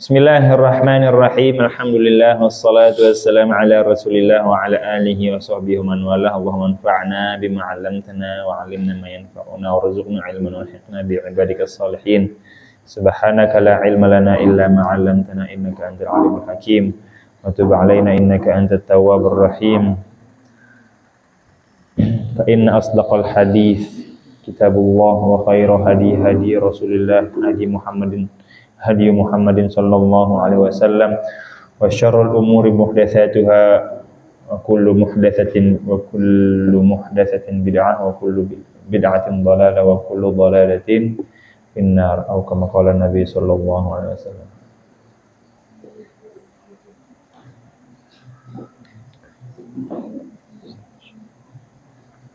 Bismillahirrahmanirrahim. Alhamdulillah wassalatu wassalamu ala Rasulillah wa ala alihi wa sahbihi wa man walah. Allahumma anfa'na bima 'allamtana wa 'allimna ma yanfa'una warzuqna 'ilman wa alhiqna bi ibadikas salihin. Subhanaka la 'ilma lana illa ma 'allamtana innaka antal 'alimul hakim. Wa tub 'alaina innaka antat tawwabur rahim. Fa inna asdaqal hadits kitabullah wa khairu hadi Rasulillah hadi Muhammadin sallallahu alaihi wasallam wa syarrul umuri muhdatsatuha wa kullu muhdatsatin bid'ah wa kullu bid'atin dhalalah wa kullu dhalalatin finnar atau kama qala Nabi sallallahu alaihi wasallam.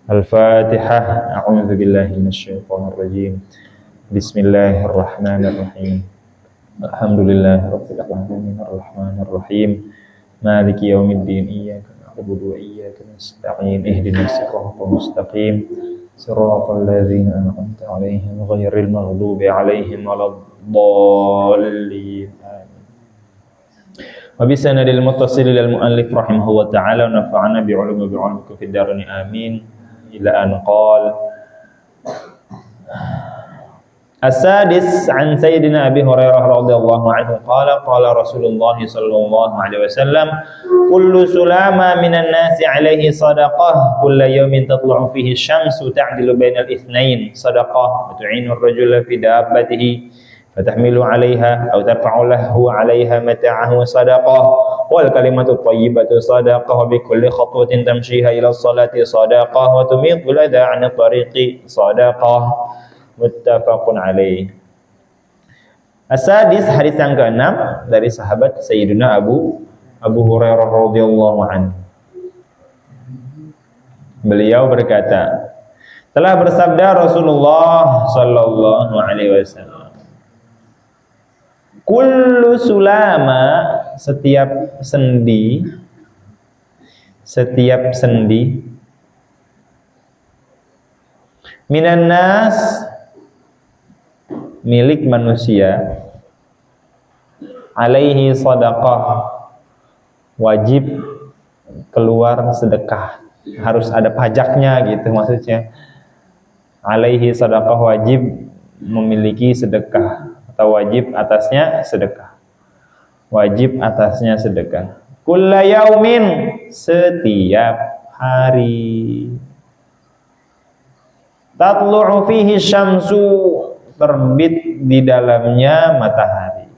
Al-Fatihah. A'udzu billahi minasyaitonir rajim. Bismillahirrahmanirrahim. Alhamdulillahirabbil alamin arrahmanir rahim maliki yaumiddin iyyaka na'budu wa iyyaka nasta'in ihdinas siratal mustaqim siratal ladzina an'amta 'alaihim ghairil maghdubi 'alaihim waladdallin amin. Wa bisanadil muttasil lil muallif rahimahullah ta'ala wa nafa'ana bi'ulumi bi'ulumikum fid darin amin ila an qala As-sadis an Sayyidina Abi Hurairah radhiyallahu anhu qala qala Rasulullah sallallahu alaihi wasallam kullu sulama minan nasi alaihi sadaqah kullu yawmin tatlu'u fihi asy-syamsu ta'dilu bainal itsnain sadaqah wa tu'inu ar-rajula fi dabbatihi fatahmilu 'alaiha aw tarfa'u lahu 'alaiha mata'ahu sadaqah wal kalimatu thayyibatu sadaqah wa bi kulli khatwatin tamshiha ila as-salati sadaqah wa tumitu al-adha 'an at-tariqi sadaqah. Muttafaqun alaih. As-sadis, hadis yang ke-6 dari sahabat Sayyidina Abu Hurairah radhiyallahu anhu. Beliau berkata, telah bersabda Rasulullah sallallahu alaihi wasallam, kullu sulama, setiap sendi minan nas, milik manusia, alaihi sadaqah, wajib keluar sedekah, harus ada pajaknya gitu maksudnya. Alaihi sadaqah, wajib memiliki sedekah atau wajib atasnya sedekah. Wajib atasnya sedekah. Kulla yaumin, setiap hari. Tatlu'u fihi syamsu, terbit di dalamnya matahari.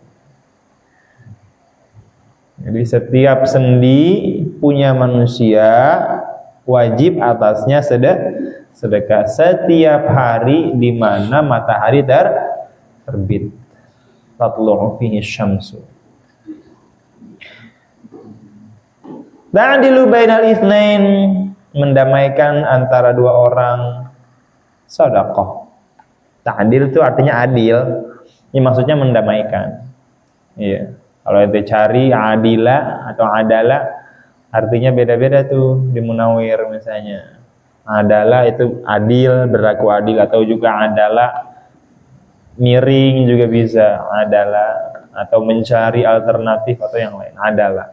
Jadi setiap sendi punya manusia wajib atasnya sedekah setiap hari di mana matahari terbit. Tatlu'u fihi syamsu. Ta'dilu bainal itsnain, mendamaikan antara dua orang. Sedekah. Ta'dil itu artinya adil. Ini maksudnya mendamaikan. Iya. Kalau itu cari adila atau adala, artinya beda-beda tuh di Munawwir misalnya. Adala itu adil, berlaku adil, atau juga adala miring juga bisa. Adala atau mencari alternatif atau yang lain. Adala.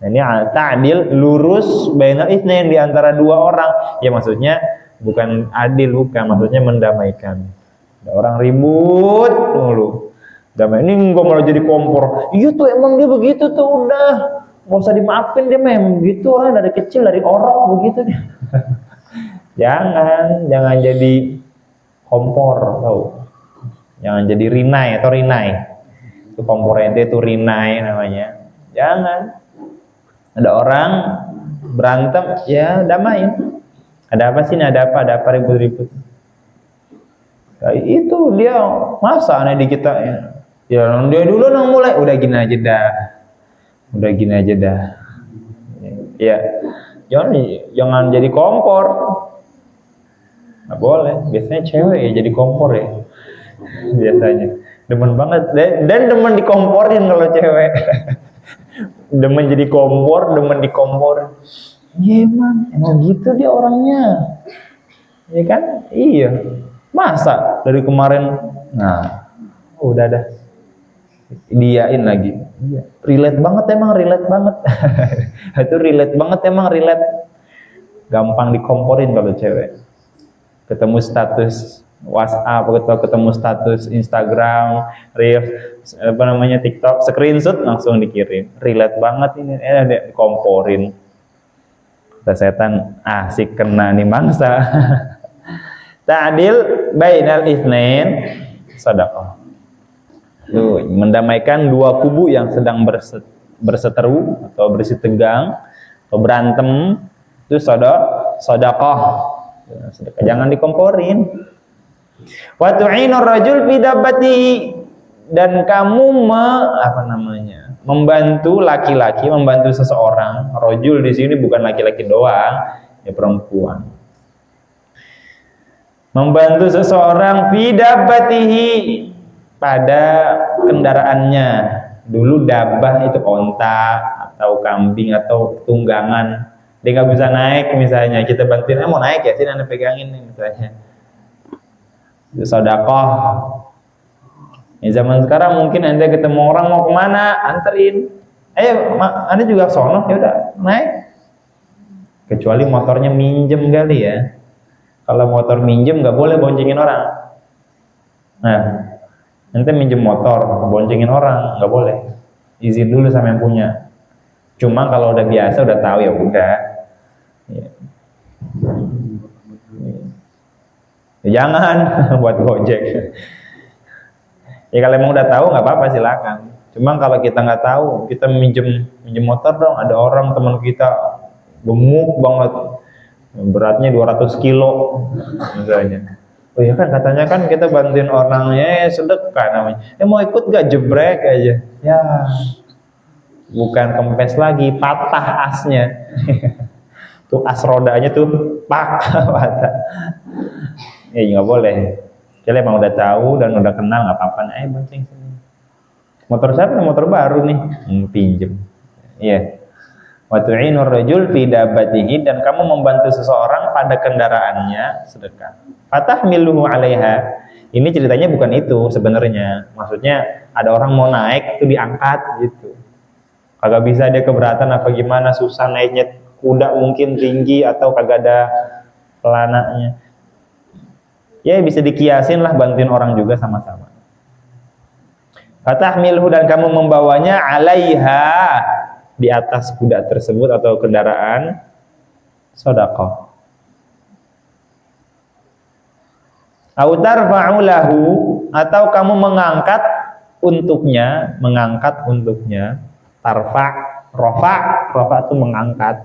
Nah, ini ta'dil, lurus bainal itsnain, di antara dua orang. Ya maksudnya bukan adil, bukan, maksudnya mendamaikan. Ada orang ribut mulu, damai, ini gua malah jadi kompor. Iya tuh emang dia begitu tuh, udah nggak usah dimaafin, dia memang begitu, orang dari kecil, dari orok begitu dia. jangan jadi kompor, tahu? Jangan jadi rinai atau rinai. Itu kompor ente itu rinai namanya. Jangan. Ada orang berantem, ya damain. Ada apa sih? Ada apa ribut-ribut? Ya, itu dia masa aneh di kita ya. Ya dia dulu nang mulai, udah gini aja dah. Ya, jangan jadi kompor. Nggak boleh. Biasanya cewek ya jadi kompor ya. Biasanya demen banget dan demen dikomporin kalau cewek. Demen jadi kompor, demen dikomporin. Iya emang gitu dia orangnya. Iya kan? Iya. Masa dari kemarin, nah udah dah. diain lagi. Iya. Relate banget emang, relate banget. Itu relate banget emang, relate. Gampang dikomporin kalau cewek. Ketemu status WhatsApp atau ketemu status Instagram, Reels, TikTok, screenshot langsung dikirim. Relate banget ini, dikomporin. Setan asik kena nih mangsa. Ta'dil bainal itsnain shadaqah. Tuh, mendamaikan dua kubu yang sedang berseteru atau bersitegang atau berantem, itu shadaqah. Jangan dikomporin. Wa tu'inur rajul fi dabbatihi, dan kamu membantu laki-laki, membantu seseorang. Rajul di sini bukan laki-laki doang, ya perempuan. Membantu seseorang fi dabbatihi, pada kendaraannya. Dulu dabbah itu onta atau kambing atau tunggangan. Dia nggak bisa naik misalnya, kita bantuin, mau naik ya, sini anda pegangin nih misalnya. Itu sedekah. Zaman sekarang mungkin anda ketemu orang mau kemana, anterin. Anda juga sono, ya udah naik. Kecuali motornya minjem kali ya. Kalau motor minjem nggak boleh boncengin orang. Nah, nanti minjem motor, boncengin orang nggak boleh. Izin dulu sama yang punya. Cuma kalau udah biasa, udah tahu ya udah. Ya. Jangan buat Gojek. Ya kalau emang udah tahu nggak apa-apa silakan. Cuma kalau kita nggak tahu, kita minjem motor dong. Ada orang teman kita gemuk banget, beratnya 200 kilo misalnya. Oh iya kan katanya kan kita bantuin orangnya sedekah namanya. Mau ikut gak, jebrek aja. Ya. Bukan kempes lagi, patah asnya. Tuh as rodanya tuh patah. Ya nggak boleh. Kalau emang udah tahu dan udah kenal nggak apa-apa. Bonceng sini. Motor siapa? Motor baru nih. Pinjem. Iya. Wa tu'inur rajul fi dabbatihi, dan kamu membantu seseorang pada kendaraannya, sedekah. Fatahmiluhu 'alaiha. Ini ceritanya bukan itu sebenarnya. Maksudnya ada orang mau naik itu diangkat gitu. Kagak bisa, dia keberatan apa gimana, susah naiknya, kuda mungkin tinggi atau kagak ada pelananya. Ya bisa dikiasin lah, bantuin orang juga sama-sama. Fatahmiluhu, dan kamu membawanya 'alaiha, di atas kuda tersebut atau kendaraan, sedekah. Au tarfa'u lahu, atau kamu mengangkat untuknya, rafa itu mengangkat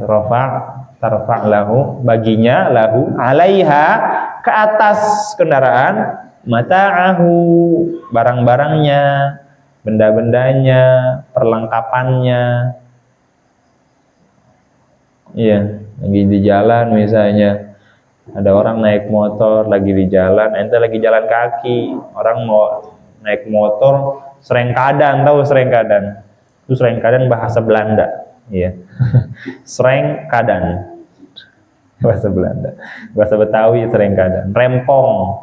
rafa, tarfa' lahu, baginya, lahu, 'alaiha, ke atas kendaraan, mata'ahu, barang-barangnya, benda-bendanya, perlengkapannya. Iya, lagi di jalan misalnya, ada orang naik motor lagi di jalan, ente lagi jalan kaki, orang mau naik motor, serengkadan, tahu serengkadan? Itu serengkadan bahasa Belanda, iya. Serengkadan bahasa Belanda, bahasa Betawi serengkadan, rempong.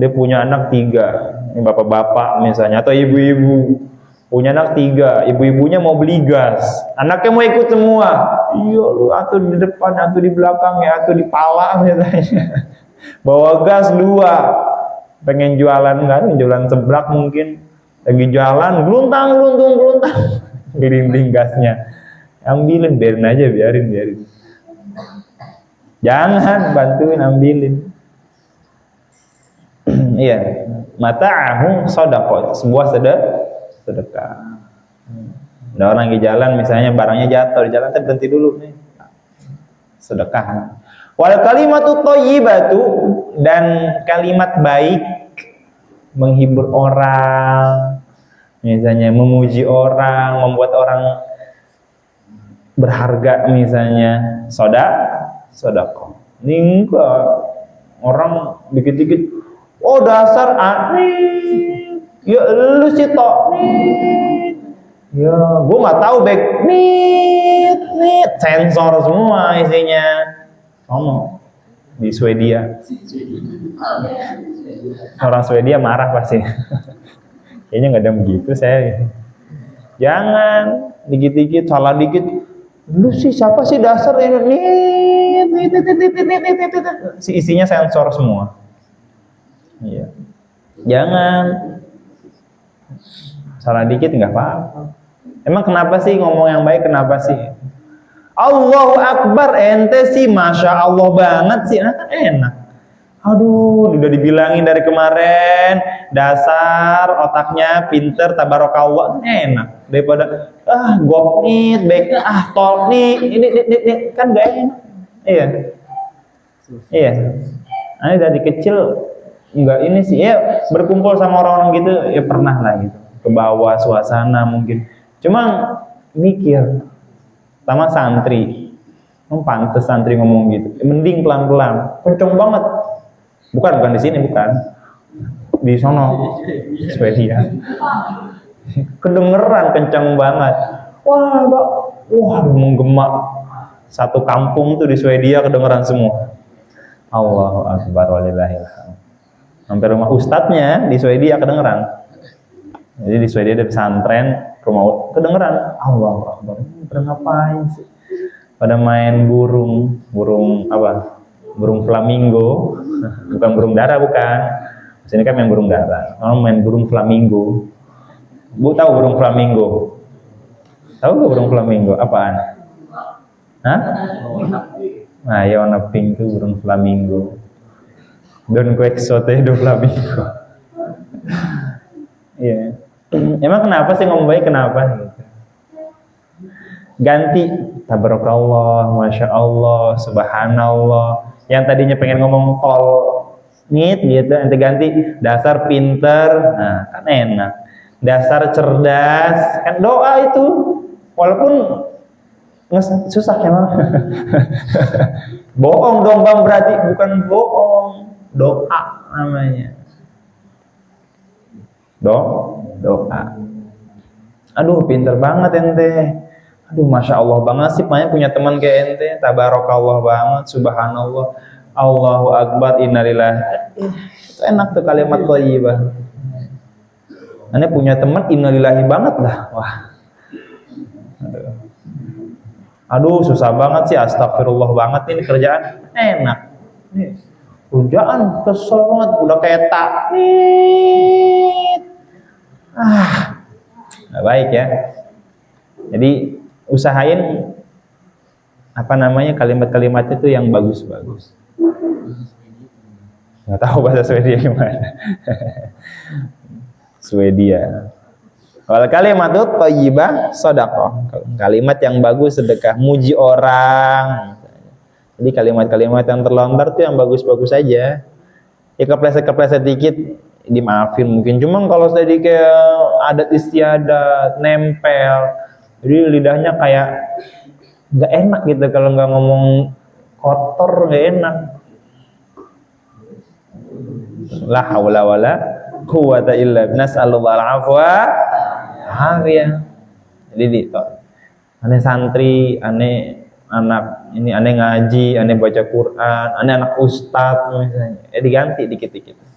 Dia punya anak 3, ini bapak-bapak misalnya, atau ibu-ibu punya anak 3, ibu-ibunya mau beli gas, anaknya mau ikut semua. Iya lu, atau di depan, atau di belakang ya, atau di pala misalnya. Bawa gas 2, pengen jualan kan, jualan seblak mungkin, lagi jalan, geluntang, gelinding gasnya, ambilin, biarin. Jangan bantuin, ambilin. Iya, mata'ahu shadaqah, sebuah sedekah. Ada orang di jalan misalnya, barangnya jatuh di jalan, berhenti dulu nih, sedekah. Wal kalimatu thayyibatu, dan kalimat baik, menghibur orang, misalnya memuji orang, membuat orang berharga misalnya, sedekah. Ini enggak, orang dikit-dikit, oh dasar aneh, ya lu sih tok, ya gue nggak tahu back, sensor semua isinya, di Swedia. Orang Swedia marah pasti. Kayaknya nggak ada begitu saya. Jangan dikit-dikit salah dikit. Lu sih siapa sih dasar ini? Si isinya sensor semua. Iya. Jangan salah dikit nggak apa-apa. Emang kenapa sih ngomong yang baik? Kenapa sih? Allahu Akbar, ente sih Masya Allah banget sih, nah, kan enak. Aduh, udah dibilangin dari kemarin, dasar otaknya pinter, tabarakallah, enak. Daripada gopnit, baik, tol nih, ini kan gak enak. Iya. Iya. Nah, dari kecil enggak ini sih, ya berkumpul sama orang-orang gitu, ya pernah lah gitu. Ke bawah suasana mungkin. Cuma mikir, sama santri, pantes santri ngomong gitu. Mending pelan-pelan, kenceng banget. Bukan di sini, bukan. Di sono, Swedia. Kedengeran kenceng banget. Wah, menggema. Satu kampung tuh di Swedia kedengeran semua. Allahu Akbar walillahilhamd. Sampai rumah ustadznya di Swedia kedengeran. Jadi di Swedia ada pesantren, rumah kedengeran. Allahu Akbar. Pada ngapain sih? Pada main burung apa? Burung flamingo. Bukan burung dara, bukan. Sini kan main burung dara. Orang main burung flamingo. Bu tahu burung flamingo? Tahu gak burung flamingo? Apaan? Hah? Nah, ya warna pink itu burung flamingo. Don quixote do flamingo. Iya. Emang kenapa sih ngomong baik? Kenapa? Ganti tabarakallah, masya Allah, subhanallah. Yang tadinya pengen ngomong tol nit gitu, nanti ganti dasar pinter, nah kan enak. Dasar cerdas, kan doa itu, walaupun susah emang. Bohong dong bang, berarti bukan bohong, doa namanya. Doa. Aduh, pinter banget ente. Aduh, masya Allah banget sih, punya teman kayak ente. Tabarakallah banget, subhanallah, Allahu Akbar, innalillah. Itu enak tuh kalimat thayyibah. Ane punya teman innalillahi banget lah. Wah. Aduh, susah banget sih, astagfirullah banget ini kerjaan. Enak. Kerjaan kesel banget, udah kayak taknit. Nggak baik ya. Jadi usahain kalimat-kalimat itu yang bagus-bagus. Nggak tahu bahasa Swedia gimana. Swedia. Kalau kalimat itu thayyibah sedekah. Kalimat yang bagus sedekah, muji orang. Jadi kalimat-kalimat yang terlontar itu yang bagus-bagus saja. Ya kepleset-kepleset dikit dimaafin mungkin. Cuma kalau tadi kayak adat istiadat, nempel, jadi lidahnya kayak nggak enak gitu kalau nggak ngomong kotor, nggak enak. La haula wala quwwata illa billah, nas'alullah al-afwa afiyah. Jadi aneh santri, aneh anak ini, aneh ngaji, aneh baca Quran, aneh anak ustadz misalnya, diganti dikit-dikit.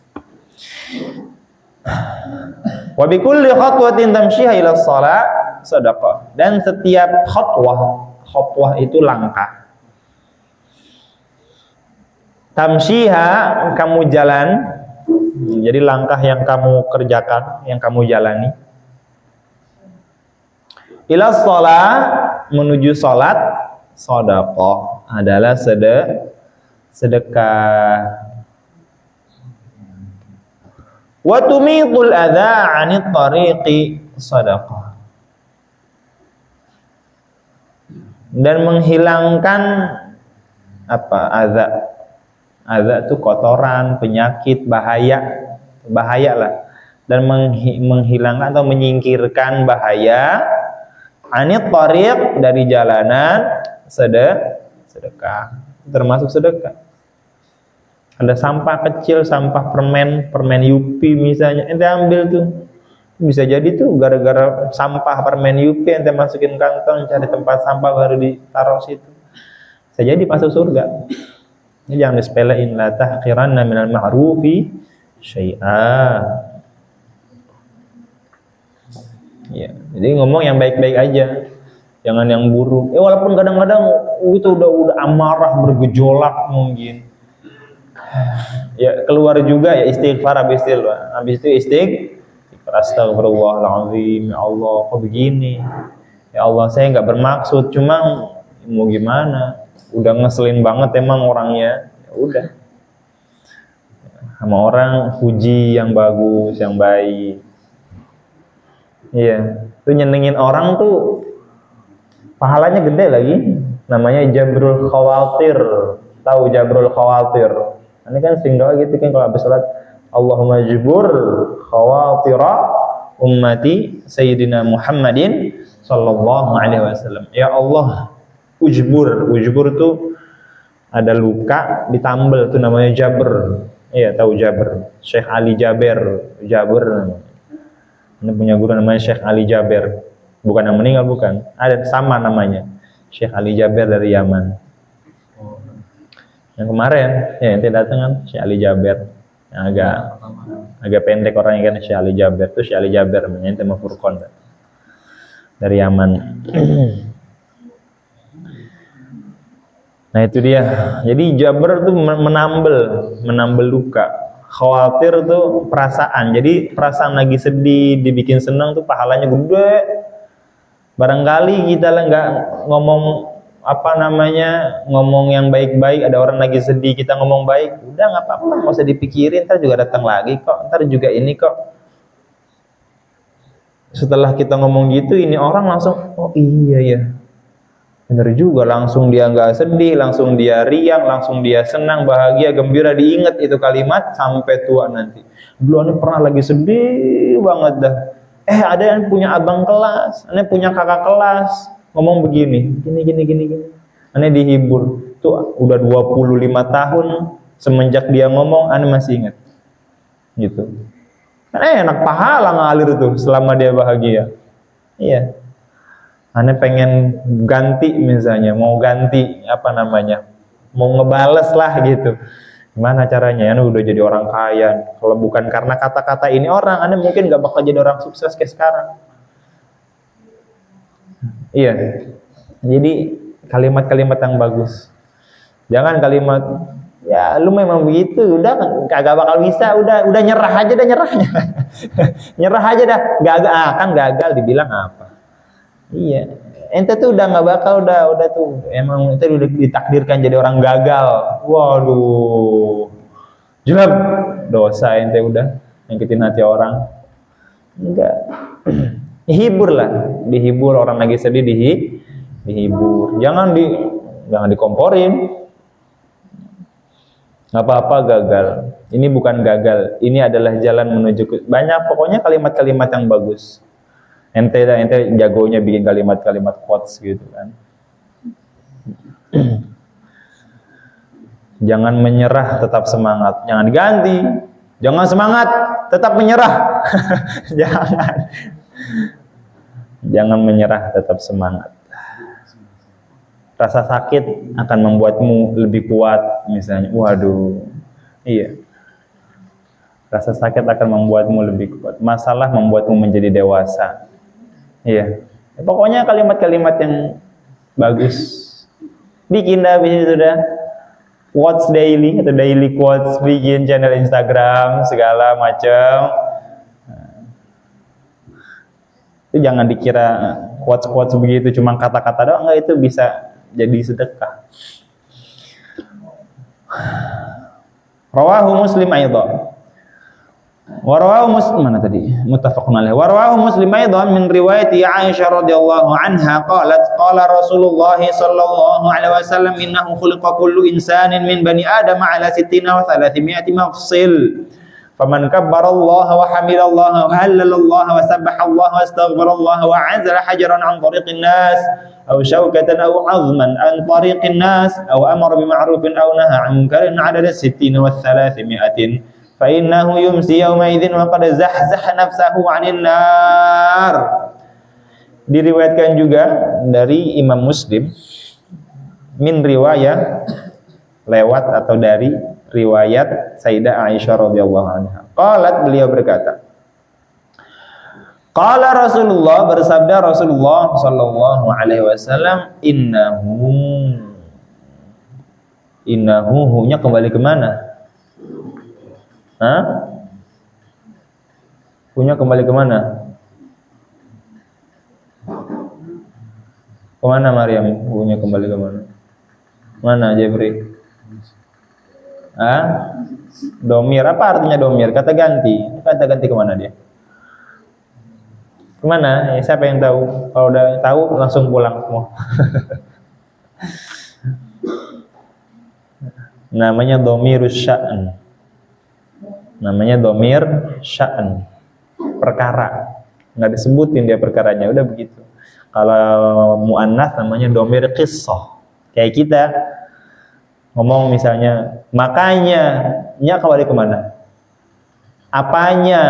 Wa bi kulli khatwatin tamshiha ila shalah sadaqah. Dan setiap khutwah itu langkah. Tamshiha, kamu jalan. Jadi langkah yang kamu kerjakan, yang kamu jalani. Ila shalah, menuju salat, sadaqah adalah sedekah. Wa tumitul adza 'anit tariqi sadaqah. Dan menghilangkan adza. Adza itu kotoran, penyakit, bahaya lah. Dan menghilangkan atau menyingkirkan bahaya 'anit tariq, dari jalanan, sedekah. Termasuk sedekah. Ada sampah kecil, sampah permen Yupi misalnya, ente ambil tuh. Bisa jadi tuh gara-gara sampah permen Yupi ente masukin kantong, cari tempat sampah baru ditaruh situ. Bisa jadi masuk surga. Ini jangan disepelein, la tahqiranna minal ma'rufi syai'a. Ya, jadi ngomong yang baik-baik aja. Jangan yang buruk. Walaupun kadang-kadang itu udah amarah, bergejolak mungkin. Ya keluar juga ya istighfar habis itu istighfar, astagfirullahaladzim, ya Allah kok begini, ya Allah saya nggak bermaksud, cuma mau gimana, udah ngeselin banget emang orangnya, ya udah sama orang puji yang bagus, yang baik. Iya, tuh nyenengin orang tuh pahalanya gede lagi, namanya jabrul khawatir. Tahu jabrul khawatir? Ini kan sering doa gitu kan kalau habis salat, Allahumma jibur khawatira ummati sayyidina Muhammadin sallallahu alaihi wasallam. Ya Allah, ujbur tuh ada luka ditambel tuh namanya jabr. Iya, tahu jabr. Syekh Ali Jaber, jabr. Ini punya guru namanya Syekh Ali Jaber. Bukan yang meninggal, bukan. Ada sama namanya. Syekh Ali Jaber dari Yaman. Yang kemarin, ya ente datang kan Syekh Ali Jaber. Yang agak pendek orangnya kan Syekh Ali Jaber. Itu Syekh Ali Jaber namanya, ente sama Furqan. Dari Yaman. Nah itu dia. Jadi Jaber itu menambel luka. Khawatir tuh perasaan. Jadi perasaan lagi sedih, dibikin senang tuh pahalanya gede. Barangkali kita nggak ngomong ngomong yang baik-baik, ada orang lagi sedih kita ngomong baik, udah nggak apa-apa, nggak usah dipikirin, ntar juga datang lagi kok, ntar juga ini kok. Setelah kita ngomong gitu, ini orang langsung, oh iya ya, bener juga, langsung dia nggak sedih, langsung dia riang, langsung dia senang, bahagia, gembira, diingat itu kalimat sampai tua nanti. Dulu ini pernah lagi sedih banget dah. Ada yang punya abang kelas, ada yang punya kakak kelas, ngomong begini, gini. Aneh dihibur. Tuh udah 25 tahun semenjak dia ngomong, aneh masih ingat. Gitu. Kan enak, pahala ngalir tuh selama dia bahagia. Iya. Aneh pengen ganti misalnya, mau ganti mau ngebales lah gitu. Gimana caranya? Aneh udah jadi orang kaya. Kalau bukan karena kata-kata ini orang, aneh mungkin gak bakal jadi orang sukses kayak sekarang. Iya, jadi kalimat-kalimat yang bagus. Jangan kalimat, ya lu memang begitu, udah kagak bakal bisa, udah nyerah aja dah, nyerah aja dah, kan gagal dibilang apa? Iya, ente tuh udah nggak bakal, udah tuh, emang ente udah ditakdirkan jadi orang gagal. Waduh, jelek, dosa ente udah nyakitin hati orang. Enggak. Dihibur orang lagi sedih, dihibur. Jangan dikomporin. Nggak apa-apa gagal. Ini bukan gagal. Ini adalah jalan menuju ke banyak. Pokoknya kalimat-kalimat yang bagus. Ente jagonya bikin kalimat-kalimat quotes gitu kan. Jangan menyerah, tetap semangat. Jangan diganti. Jangan semangat, tetap menyerah. Jangan menyerah, tetap semangat. Rasa sakit akan membuatmu lebih kuat misalnya. Waduh. Iya. Rasa sakit akan membuatmu lebih kuat. Masalah membuatmu menjadi dewasa. Iya. Pokoknya kalimat-kalimat yang bagus. Bikin dah bisnis sudah. Quotes daily atau daily quotes, bikin channel Instagram segala macam. Itu jangan dikira quotes-quotes begitu cuma kata-kata doang, enggak, itu bisa jadi sedekah. Rawahu Muslim aidan. Wa rawahu Muslim mana tadi? Muttafaqun alaih. Wa rawahu Muslim aidan min riwayat Aisyah radhiyallahu anha qalat qala Rasulullah sallallahu alaihi wasallam innahu khuliqa kullu insanin min bani Adam ala 60 wa 300 mafsil. Faman kabbara Allah wa hamida Allah wa halala Allah wa sabbaha Allah wa astaghfara Allah wa anzala hajaran an tariqin nas aw shawkatan aw 'azman an tariqin nas aw amara bima'rufin aw nahaa 'an munkarin 'adada 60 wa 300 fa innahu yumsi yawma idzin wa qad zahzaha nafsahu 'anil nar. Diriwayatkan juga dari Imam Muslim min riwayat lewat atau dari riwayat Sayyidah Aisyah radhiyallahu anha. Qalat, beliau berkata, qala Rasulullah, bersabda Rasulullah sallallahu alaihi wasallam, innahu hunya kembali kemana? Hah? Hunya kembali kemana? Kemana Maryam? Hunya kembali kemana? Mana Jeffrey? Domir, apa artinya domir? Kata ganti. Kata ganti kemana dia? Kemana? Siapa yang tahu? Kalau udah tahu langsung pulang semua. Namanya domirus sya'n. Namanya domir sya'n. Perkara. Nggak disebutin dia perkaranya, udah begitu. Kalau mu'annats namanya domir qissah. Kayak kita ngomong misalnya, makanya, nya kembali kemana? Apanya?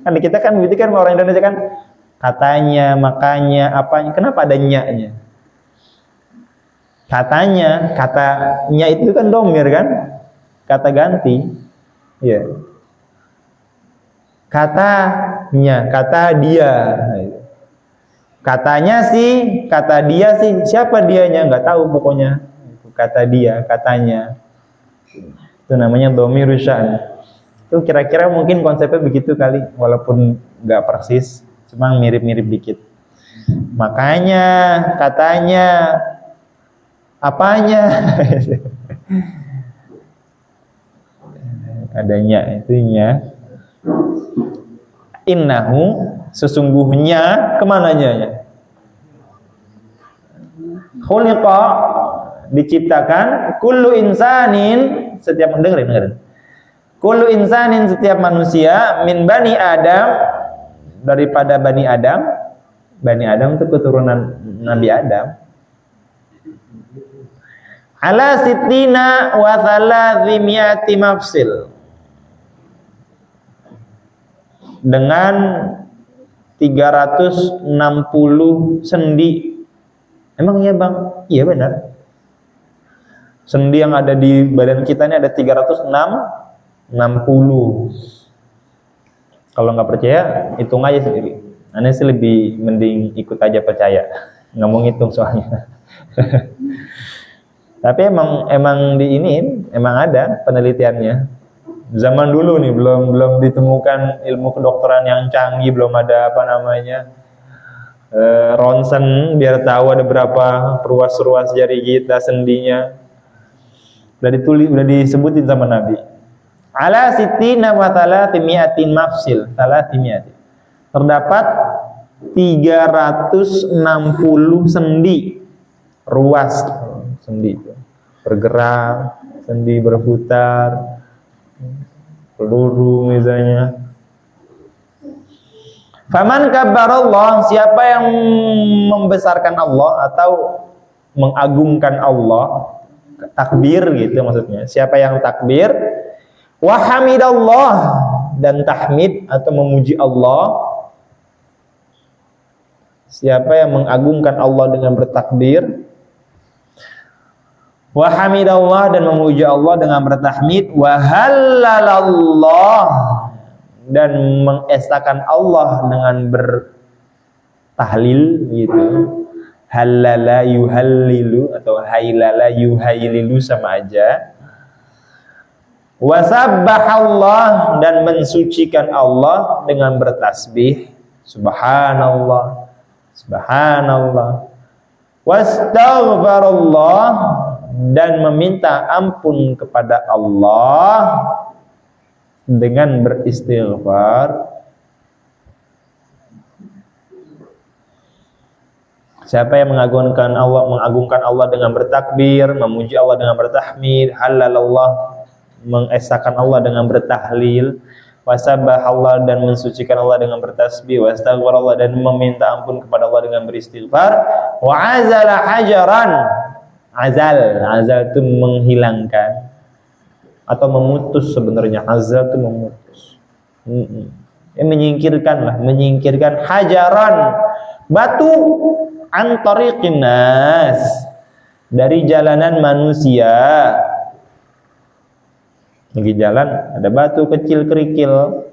Kan kita kan begitu kan, orang Indonesia kan, katanya, makanya, apanya. Kenapa ada nya-nya? Katanya, katanya itu kan domir kan? Kata ganti. Iya. Katanya, kata dia. Katanya sih, kata dia sih. Siapa dianya? Nggak tahu pokoknya. Kata dia, katanya. Itu namanya domirus sya'n. Itu kira-kira mungkin konsepnya begitu kali, walaupun nggak persis, cuma mirip-mirip dikit. Makanya, katanya, apanya? Adanya, itunya. Innahu, sesungguhnya, kemananya? Khuliqa, diciptakan, kullu insanin, setiap dengerin. Kullu insanin, setiap manusia, min bani Adam, daripada bani Adam. Bani Adam itu keturunan Nabi Adam. Ala sittina wa thalathimi'ati mafsil. Dengan 360 sendi. Emang iya Bang? Iya benar. Sendi yang ada di badan kita ini ada 360. Kalau nggak percaya, hitung aja sendiri. Aneh sih lebih mending ikut aja percaya. Nggak mau ngitung soalnya. Tapi emang di ini emang ada penelitiannya. Zaman dulu nih belum ditemukan ilmu kedokteran yang canggih, belum ada apa namanya ronsen biar tahu ada berapa ruas-ruas jari kita, sendinya. Udah disebutin sama Nabi. Ala sittina wa thalathimi'atin mafsil, thalathimi'atin. Terdapat 360 sendi, ruas sendi itu. Bergerak, sendi berputar, peluru misalnya. Faman kabbarallah, siapa yang membesarkan Allah atau mengagungkan Allah, takbir gitu maksudnya. Siapa yang takbir, wa hamidallah, dan tahmid atau memuji Allah. Siapa yang mengagungkan Allah dengan bertakbir, wa hamidallah, dan memuji Allah dengan bertahmid, wa halalallah, dan mengesahkan Allah dengan bertahlil gitu. Halala yuhallilu atau hailala yuhaililu sama aja. Wasabbahallah, dan mensucikan Allah dengan bertasbih, subhanallah, subhanallah. Wastaghfarallah, dan meminta ampun kepada Allah dengan beristighfar. Siapa yang mengagungkan Allah dengan bertakbir, memuji Allah dengan bertahmid, halalallah, mengesahkan Allah dengan bertahlil, wasabbahallah, dan mensucikan Allah dengan bertasbih, wastaghfarallah, dan meminta ampun kepada Allah dengan beristighfar, wa azala hajaran, azal itu menghilangkan atau memutus, sebenarnya azal itu memutus, menyingkirkan hajaran, batu, an tariqin nas, dari jalanan manusia. Lagi jalan ada batu kecil kerikil.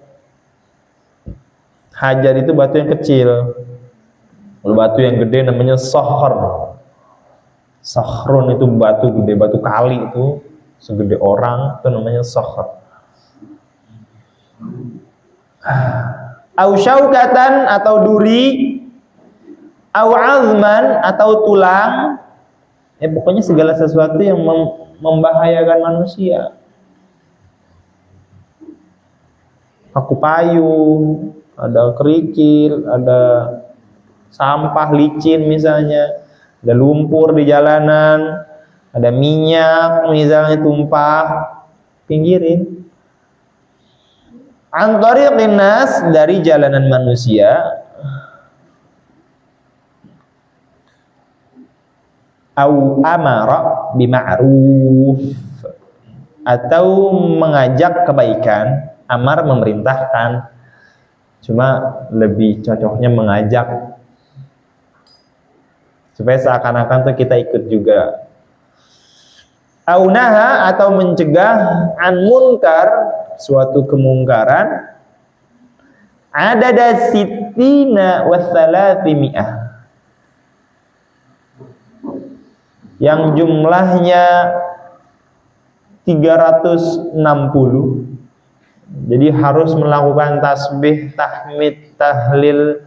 Hajar itu batu yang kecil. Kalau batu yang gede namanya sakhr. Sakhrun itu batu gede, batu kali itu segede orang, itu namanya sakhr. Au syaukatan atau duri, au azman atau tulang. Pokoknya segala sesuatu yang membahayakan manusia. Paku payung, ada kerikil, ada sampah licin misalnya, ada lumpur di jalanan, ada minyak misalnya tumpah, pinggirin. Antariqin nas, dari jalanan manusia. Au amara bima'ruf, atau mengajak kebaikan. Amar memerintahkan, cuma lebih cocoknya mengajak, supaya seakan-akan tuh kita ikut juga. Au naha, atau mencegah an munkar, suatu kemungkaran. Adada sittina wa thalathimi'ah, yang jumlahnya 360. Jadi harus melakukan tasbih, tahmid, tahlil,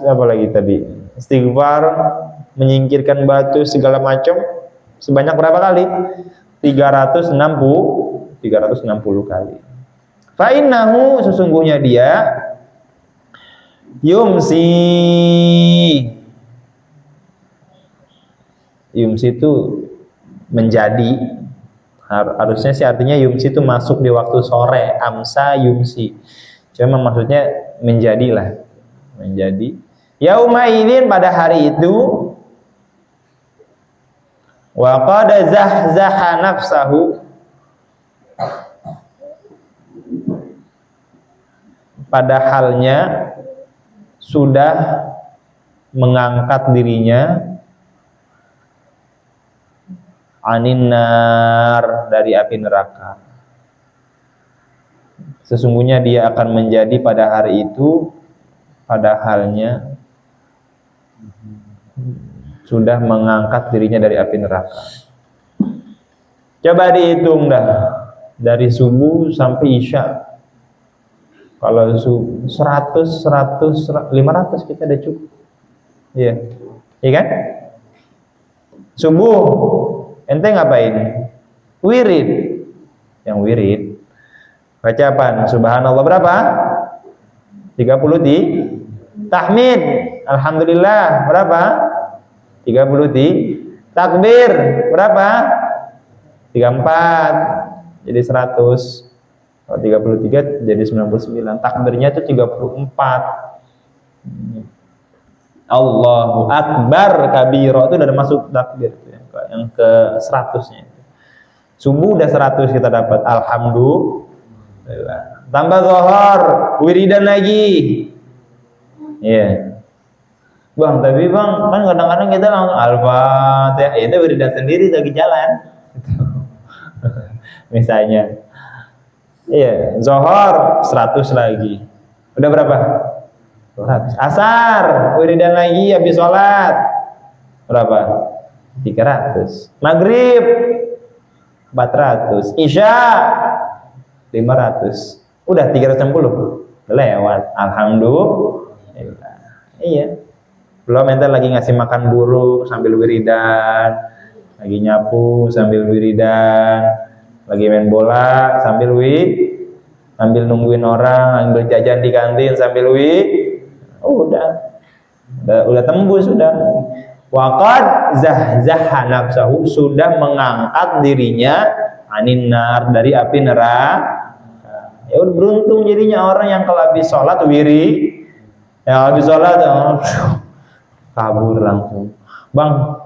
apa lagi tadi? Istighfar, menyingkirkan batu segala macam sebanyak berapa kali? 360 kali. Fa innahu, sesungguhnya dia yumsi itu menjadi. Harusnya sih artinya yumsi itu masuk di waktu sore, amsa yumsi. Cuma maksudnya menjadilah, menjadi. Yauma idzin, pada hari itu. Wa qad zahzaha nafsahu, pada halnya sudah mengangkat dirinya, anin nar, dari api neraka. Sesungguhnya dia akan menjadi pada hari itu, pada halnya sudah mengangkat dirinya dari api neraka. Coba dihitung dah, dari subuh sampai isya. Kalau 100, 500 kita udah cukup. Iya. Iya kan? Subuh ente ngapain? Wirid. Yang wirid baca apa? Subhanallah berapa? 30 di tahmid. Alhamdulillah berapa? 30 di takbir berapa? 34. Jadi 100. Kalau 33 jadi 99. Takbirnya itu 34. Allahu Akbar kabiro, itu udah masuk takbir yang ke 100-nya. Subuh udah 100 kita dapat, alhamdulillah. Tambah zuhur, wiridan lagi. Iya. Bang, tapi bang, kan kadang-kadang kita langsung Al-Fatihah, itu wiridan sendiri lagi jalan. Misalnya. Iya, zuhur 100 lagi. Udah berapa? 200. Asar, wiridan lagi habis sholat. Berapa? 300. Maghrib 400. Isya 500. Udah 360. Lewat. Alhamdulillah. Iya. Belum ente lagi ngasih makan burung sambil wiridan, lagi nyapu sambil wiridan, lagi main bola sambil sambil nungguin orang, ambil jajan di kantin sambil udah tembus sudah. Waqad zahzaha nafsahu, sudah mengangkat dirinya anin nar, dari api neraka. Ya udah, beruntung jadinya orang yang kalau habis sholat ya habis sholat kabur langsung. Bang,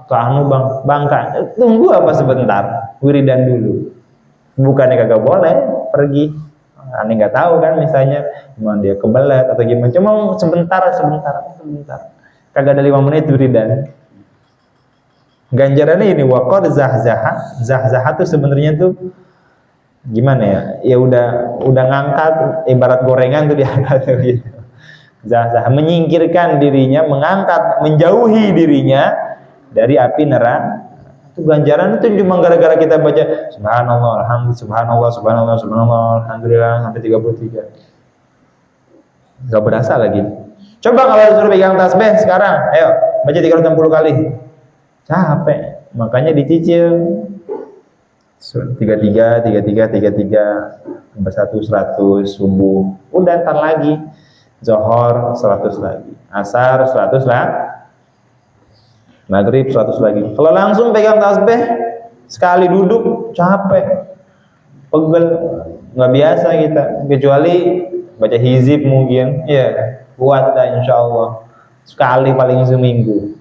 tunggu apa sebentar, wiridan dulu. Bukannya kagak boleh pergi, aneh nggak tahu kan, misalnya gimana dia kebelet atau gimana, cuma sebentar, kagak ada 5 menit wiridan. Ganjarannya ini waqad zahzaha. Zahzaha tuh sebenarnya tuh gimana ya? Ya udah ngangkat ibarat gorengan tuh diangkat gitu. Zahzaha menyingkirkan dirinya, mengangkat, menjauhi dirinya dari api neraka. Itu ganjaran itu cuma gara-gara kita baca subhanallah, alhamdulillah, subhanallah, subhanallah, subhanallah, alhamdulillah sampai 33. Gak berasa lagi. Coba kalau disuruh pegang tasbih sekarang, ayo baca 360 kali. Capek, makanya dicicil. 33, 33, 33, tambah 100, subuh. Udah ntar lagi. Zohor 100 lagi. Asar 100 lah. Maghrib 100 lagi. Kalau langsung pegang tasbih, sekali duduk, capek. Pegel. Nggak biasa kita. Kecuali baca hizib mungkin. Ya, kuat dah insya Allah. Sekali paling seminggu.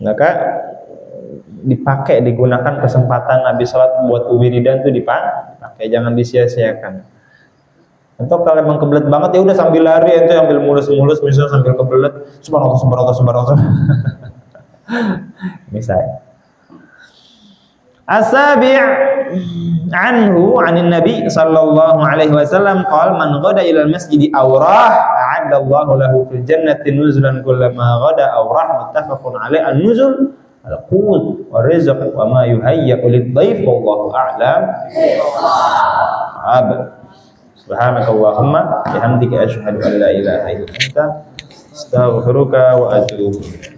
Maka dipakai, digunakan kesempatan habis sholat buat wiridan tuh dipakai, jangan disia-siakan. Atau kalau emang kebelet banget ya udah sambil lari itu sambil mulus-mulus misalnya sambil kebelet subhanallah subhanallah subhanallah. Misalnya. As-sabi' anhu 'anin nabi sallallahu alaihi wasallam qala man ghada ila al-masjid awrah a'adda Allahu lahu fil jannati nuzulan kullama ghada awrah muttafaqun alaihi an-nuzul al-qut wa rizq wa ma yuhayya lid-dhayf wallahu a'lam. Subhanakallahumma bihamdika asyhadu an la ilaha illa anta astaghfiruka wa atubu ilaik.